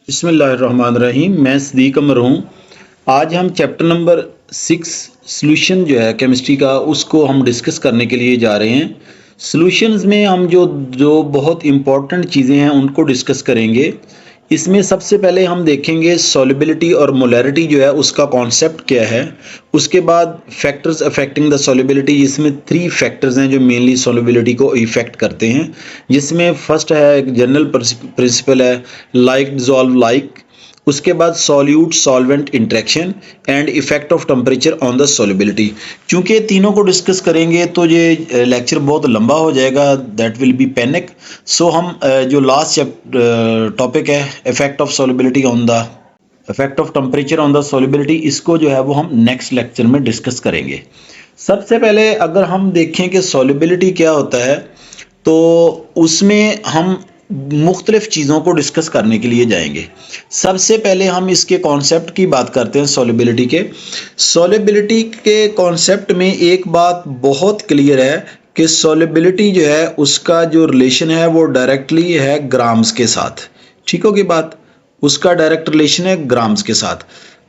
बिस्मिल्लाहिर्रहमानिर्रहीम। मैं सदीक अमर हूँ। आज हम चैप्टर नंबर 6 सॉल्यूशन जो है केमिस्ट्री का उसको हम डिस्कस करने के लिए जा रहे हैं। सॉल्यूशंस में हम जो जो बहुत इम्पोर्टेंट चीज़ें हैं उनको डिस्कस करेंगे। इसमें सबसे पहले हम देखेंगे सॉल्युबिलिटी और मोलैरिटी जो है उसका कॉन्सेप्ट क्या है। उसके बाद फैक्टर्स अफेक्टिंग द सॉल्युबिलिटी, जिसमें 3 फैक्टर्स हैं जो मेनली सॉल्युबिलिटी को इफेक्ट करते हैं। जिसमें फर्स्ट है एक जनरल प्रिंसिपल है लाइक डिजॉल्व लाइक। उसके बाद solute solvent interaction and effect of temperature on the solubility. चूंकि तीनों को डिस्कस करेंगे तो ये लेक्चर बहुत लंबा हो जाएगा, दैट विल बी पैनिक। सो हम जो लास्ट टॉपिक है effect of solubility on the effect of temperature on the solubility, इसको जो है वो हम नेक्स्ट लेक्चर में डिस्कस करेंगे। सबसे पहले अगर हम देखें कि सॉल्युबिलिटी क्या होता है तो उसमें हम मुख्तलिफ चीज़ों को डिस्कस करने के लिए जाएंगे। सबसे पहले हम इसके कॉन्सेप्ट की बात करते हैं सॉल्युबिलिटी के। सॉल्युबिलिटी के कॉन्सेप्ट में एक बात बहुत क्लियर है कि सॉल्युबिलिटी जो है उसका जो रिलेशन है वो डायरेक्टली है ग्राम्स के साथ। ठीक होगी बात, उसका डायरेक्ट रिलेशन है ग्राम्स के साथ।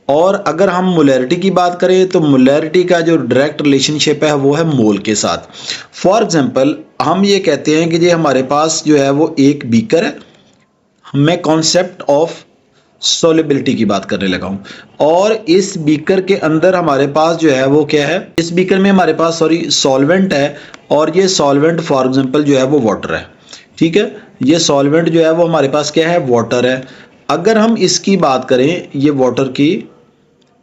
और अगर हम मोलैरिटी की बात करें तो मोलैरिटी का जो डायरेक्ट रिलेशनशिप है वो है मोल के साथ। फॉर एग्जांपल हम ये कहते हैं कि ये हमारे पास जो है वो एक बीकर है। मैं कॉन्सेप्ट ऑफ सॉल्युबिलिटी की बात करने लगा हूँ और इस बीकर के अंदर हमारे पास जो है वो क्या है, इस बीकर में हमारे पास सॉल्वेंट है और ये सॉल्वेंट फॉर एग्जांपल जो है वो वाटर है। ठीक है, ये सॉल्वेंट जो है वो हमारे पास क्या है, वाटर है। अगर हम इसकी बात करें ये वाटर की,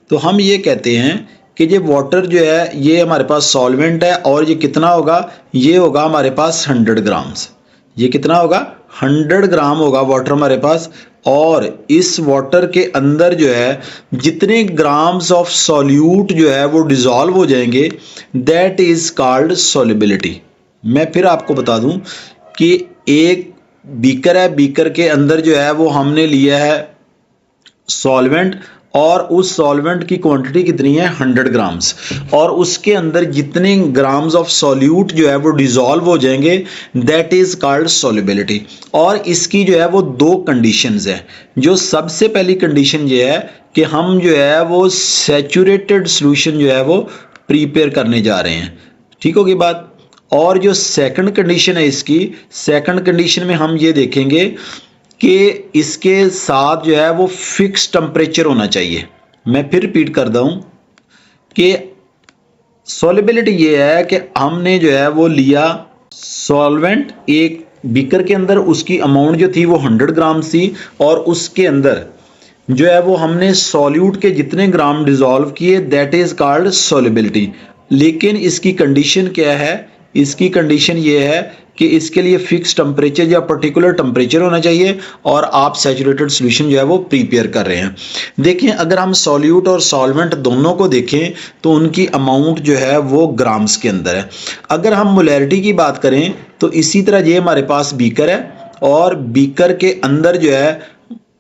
तो हम ये कहते हैं कि ये वाटर जो है ये हमारे पास सॉल्वेंट है और ये कितना होगा, ये होगा हमारे पास 100 ग्राम्स। ये कितना होगा, 100 ग्राम होगा वाटर हमारे पास। और इस वाटर के अंदर जो है जितने ग्राम्स ऑफ सॉल्यूट जो है वो डिजॉल्व हो जाएंगे, दैट इज कॉल्ड सॉल्युबिलिटी। मैं फिर आपको बता दूं कि एक बीकर है, बीकर के अंदर जो है वो हमने लिया है सॉल्वेंट और उस सॉल्वेंट की क्वांटिटी कितनी है, 100 ग्राम्स। और उसके अंदर जितने ग्राम्स ऑफ सॉल्यूट जो है वो डिजॉल्व हो जाएंगे, दैट इज कॉल्ड सॉल्युबिलिटी। और इसकी जो है वो 2 कंडीशंस है। जो सबसे पहली कंडीशन ये है कि हम जो है वो सैचुरेटेड सॉल्यूशन जो है वो प्रिपेयर करने जा रहे हैं। ठीक होगी बात। और जो सेकंड कंडीशन है इसकी, सेकंड कंडीशन में हम ये देखेंगे कि इसके साथ जो है वो फिक्स टेम्परेचर होना चाहिए। मैं फिर रिपीट कर दूं कि सॉल्युबिलिटी ये है कि हमने जो है वो लिया सॉल्वेंट एक बीकर के अंदर, उसकी अमाउंट जो थी वो 100 ग्राम थी और उसके अंदर जो है वो हमने सॉल्यूट के जितने ग्राम डिजॉल्व किए, दैट इज कॉल्ड सॉल्युबिलिटी। लेकिन इसकी कंडीशन क्या है, इसकी कंडीशन ये है कि इसके लिए फिक्स टेम्परेचर या पर्टिकुलर टेम्परेचर होना चाहिए और आप सैचुरेटेड सॉल्यूशन जो है वो प्रिपेयर कर रहे हैं। देखें, अगर हम सॉल्यूट और सॉल्वेंट दोनों को देखें तो उनकी अमाउंट जो है वो ग्राम्स के अंदर है। अगर हम मोलैरिटी की बात करें तो इसी तरह ये हमारे पास बीकर है और बीकर के अंदर जो है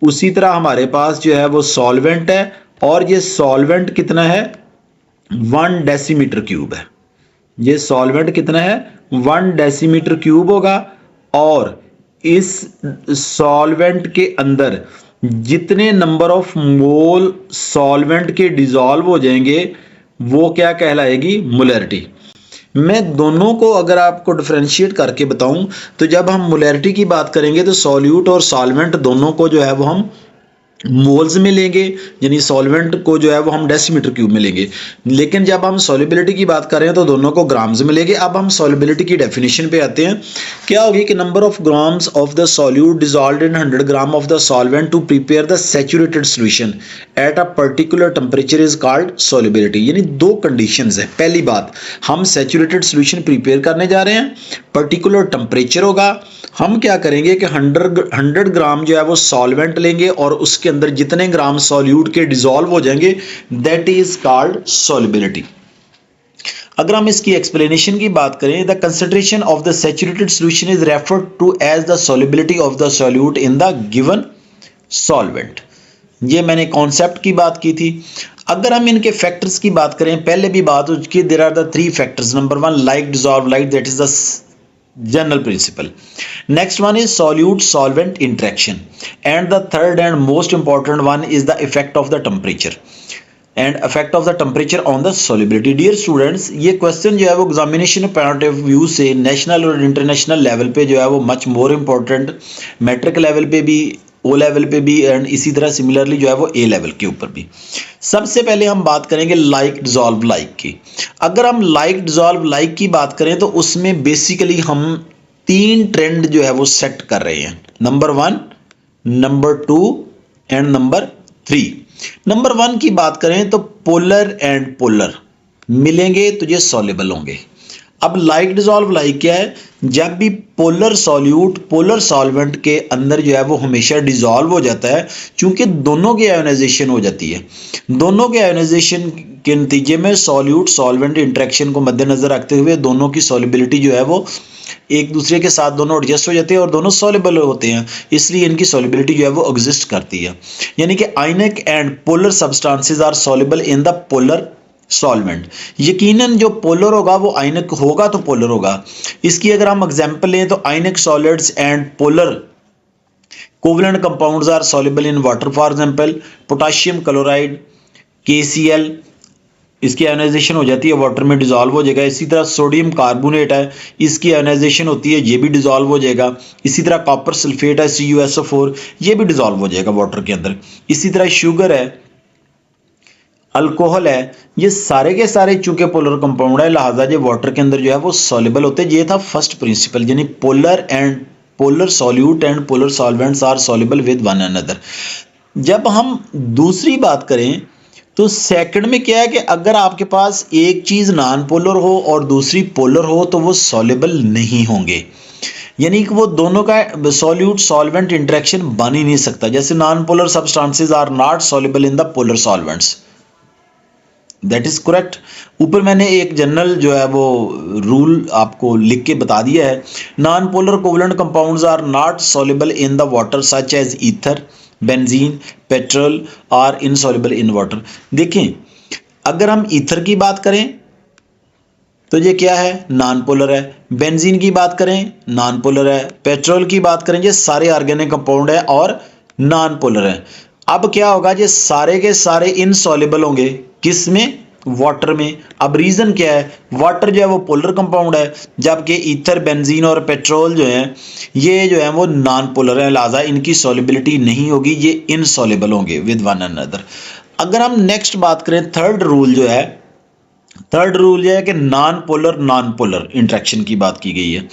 उसी तरह हमारे पास जो है वो सॉल्वेंट है और ये सॉल्वेंट कितना है, 1 डेसीमीटर क्यूब है। ये सॉल्वेंट कितना है, 1 डेसीमीटर क्यूब होगा। और इस सॉल्वेंट के अंदर जितने नंबर ऑफ मोल सॉल्वेंट के डिजॉल्व हो जाएंगे वो क्या कहलाएगी, मोलैरिटी। मैं दोनों को अगर आपको डिफरेंशिएट करके बताऊं तो जब हम मोलैरिटी की बात करेंगे तो सॉल्यूट और सॉल्वेंट दोनों को जो है वो हम मोल्स में लेंगे, यानी सॉल्वेंट को जो है वो हम डेसीमीटर क्यूब में लेंगे। लेकिन जब हम सॉल्युबिलिटी की बात करें तो दोनों को ग्राम्स में लेंगे। अब हम सॉल्युबिलिटी की डेफिनेशन पे आते हैं। क्या होगी कि number of grams of the solute dissolved in 100 gram of the solvent to prepare the saturated solution at a particular temperature is called solubility. यानी 2 कंडीशंस है। पहली बात, हम सैचुरेटेड सॉल्यूशन प्रिपेयर करने जा रहे हैं, पर्टिकुलर टेम्परेचर होगा। हम क्या करेंगे कि 100 ग्राम जो है वो सॉल्वेंट लेंगे और उसके अंदर जितने ग्राम सॉल्यूट के डिसॉल्व हो जाएंगे, दैट इज कॉल्ड सॉल्युबिलिटी। अगर हम इसकी एक्सप्लेनेशन की बात करें, the concentration of the saturated solution is referred to as the solubility of the solute in the given solvent. ये मैंने कॉन्सेप्ट की बात की थी। अगर हम इनके फैक्टर्स की बात करें, पहले भी बात हो चुकी है, there are the 3 factors. Number 1 like dissolve like, that is the general principle. Next one is solute solvent interaction, and the third and most important one is the effect of the temperature and effect of the temperature on the solubility. Dear students, ये question जो है वो examination point of view से national और international level पे जो है वो much more important, matric level पे भी, ओ लेवल पे भी, एंड इसी तरह सिमिलरली जो है वो ए लेवल के ऊपर भी। सबसे पहले हम बात करेंगे लाइक डिजॉल्व लाइक की। अगर हम लाइक डिजॉल्व लाइक की बात करें तो उसमें बेसिकली हम 3 ट्रेंड जो है वो सेट कर रहे हैं, number 1, number 2 and number 3। Number 1 की बात करें तो पोलर एंड पोलर मिलेंगे तो ये सॉल्युबल होंगे। अब लाइक डिजॉल्व लाइक क्या है, जब भी पोलर सॉल्यूट पोलर सॉल्वेंट के अंदर जो है वो हमेशा डिजॉल्व हो जाता है, क्योंकि दोनों की आयोनाइजेशन हो जाती है। दोनों के आयोनाइजेशन के नतीजे में सॉल्यूट सॉल्वेंट इंटरेक्शन को मद्देनजर रखते हुए दोनों की सॉल्युबिलिटी जो है वो एक दूसरे के साथ दोनों एडजस्ट हो जाते हैं और दोनों सॉल्युबल होते हैं, इसलिए इनकी सॉल्युबिलिटी जो है वो एग्जिस्ट करती है। यानी कि ionic and polar substances are soluble in the polar solvent. यकीनन जो पोलर होगा वो आयनिक होगा तो पोलर होगा। इसकी अगर हम एग्जांपल लें तो ionic solids and polar covalent compounds are soluble in water. For example potassium chloride KCl, इसकी आयोनाइजेशन हो जाती है, वाटर में डिजॉल्व हो जाएगा। इसी तरह सोडियम कार्बोनेट है, इसकी आयोनाइजेशन होती है, ये भी डिजॉल्व हो जाएगा। इसी तरह कॉपर सल्फेट है CuSO4, ये भी डिजॉल्व हो जाएगा वाटर के अंदर। इसी तरह शुगर है, अल्कोहल है, ये सारे के सारे चूंकि पोलर कंपाउंड है लिहाजा ये वाटर के अंदर जो है वो सॉल्युबल होते हैं। ये था फर्स्ट प्रिंसिपल, यानी polar solute and polar solvents are soluble with one another. जब हम दूसरी बात करें तो सेकंड में क्या है कि अगर आपके पास एक चीज नॉन पोलर हो और दूसरी पोलर हो तो वो सॉल्युबल नहीं होंगे, यानी कि वो दोनों का सॉल्यूट सॉल्वेंट इंटरेक्शन बन ही नहीं सकता। जैसे non polar substances are not soluble in the polar solvents, that is correct. ऊपर मैंने एक जनरल जो है वो रूल आपको लिख के बता दिया है, non polar covalent compounds are not soluble in the water such as ether, benzene, petrol are insoluble in water. देखें, अगर हम ईथर की बात करें तो ये क्या है, नॉन पोलर है। बेंजीन की बात करें नॉन पोलर है। पेट्रोल की बात करें, ये सारे ऑर्गेनिक कंपाउंड है और नॉन पोलर है। अब क्या होगा, ये सारे के सारे इनसॉल्युबल होंगे, किस में, वाटर में। अब रीजन क्या है, वाटर जो है वो पोलर कंपाउंड है, जबकि ईथर, बेंजीन और पेट्रोल जो है ये जो है वो नॉन पोलर है, लिहाजा इनकी सॉल्युबिलिटी नहीं होगी, ये इनसॉल्युबल होंगे विद वन अनदर। अगर हम नेक्स्ट बात करें, थर्ड रूल जो है, थर्ड रूल यह है कि नॉन पोलर इंटरेक्शन की बात की गई है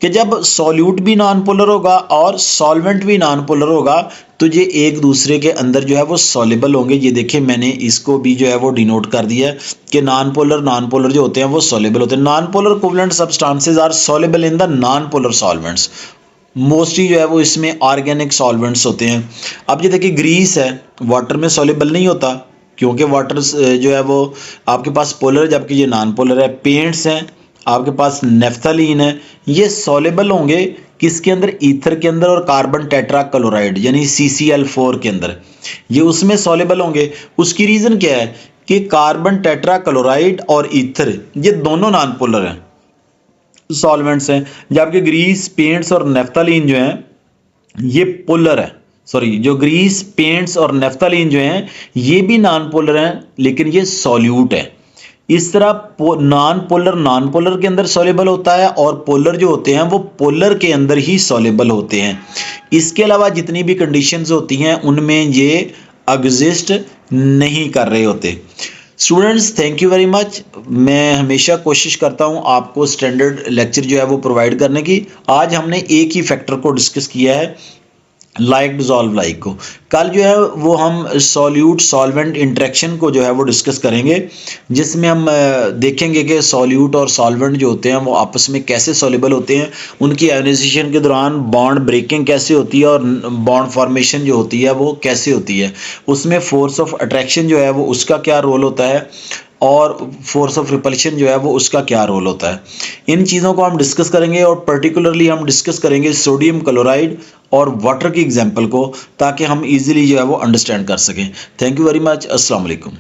कि जब सॉल्यूट भी नॉन पोलर होगा और सॉल्वेंट भी नॉन पोलर होगा तो ये एक दूसरे के अंदर जो है वो सॉल्युबल होंगे। ये देखिए मैंने इसको भी जो है वो डिनोट कर दिया है कि नॉन पोलर जो होते हैं वो सॉल्युबल होते हैं। Non polar covalent substances are soluble in the non polar solvents. Mostly जो है वो इसमें ऑर्गेनिक सॉल्वेंट्स होते हैं। अब ये देखिए ग्रीस है, वाटर में सॉल्युबल नहीं होता क्योंकि वाटर जो है वो आपके पास पोलर है जबकि ये नॉन पोलर है। पेंट्स हैं आपके पास, नेफ्थलीन है, ये सॉल्युबल होंगे किसके अंदर, ईथर के अंदर और कार्बन टेट्रा क्लोराइड यानी CCl4 के अंदर, ये उसमें सॉल्युबल होंगे। उसकी रीज़न क्या है कि कार्बन टेट्रा क्लोराइड और ईथर ये दोनों नॉन पोलर हैं, सॉल्वेंट्स हैं, जबकि ग्रीस, पेंट्स और नेफ्थलीन जो हैं ये पोलर है। सॉरी, जो ग्रीस, पेंट्स और नेफ्थलीन जो हैं ये भी नॉन पोलर हैं लेकिन ये सॉल्यूट है। इस तरह नॉन पोलर के अंदर सॉल्युबल होता है और पोलर जो होते हैं वो पोलर के अंदर ही सॉल्युबल होते हैं। इसके अलावा जितनी भी कंडीशंस होती हैं उनमें ये एग्जिस्ट नहीं कर रहे होते। Students, thank you very much. मैं हमेशा कोशिश करता हूं आपको स्टैंडर्ड लेक्चर जो है वो प्रोवाइड करने की। आज हमने एक ही फैक्टर को डिस्कस किया है, लाइक डिजॉल्व लाइक को। कल जो है वो हम सॉल्यूट सॉल्वेंट इंटरेक्शन को जो है वो डिस्कस करेंगे, जिसमें हम देखेंगे कि सॉल्यूट और सॉल्वेंट जो होते हैं वो आपस में कैसे सॉल्युबल होते हैं, उनकी आयोनाइजेशन के दौरान बॉन्ड ब्रेकिंग कैसे होती है और बॉन्ड फॉर्मेशन जो होती है वो कैसे होती है, उसमें फोर्स ऑफ अट्रैक्शन जो है वो उसका क्या रोल होता है और फोर्स ऑफ रिपल्शन जो है वो उसका क्या रोल होता है। इन चीज़ों को हम डिस्कस करेंगे और पर्टिकुलरली हम डिस्कस करेंगे सोडियम क्लोराइड और वाटर की एग्जांपल को, ताकि हम इजीली जो है वो अंडरस्टैंड कर सकें। Thank you very much. अस्सलाम वालेकुम।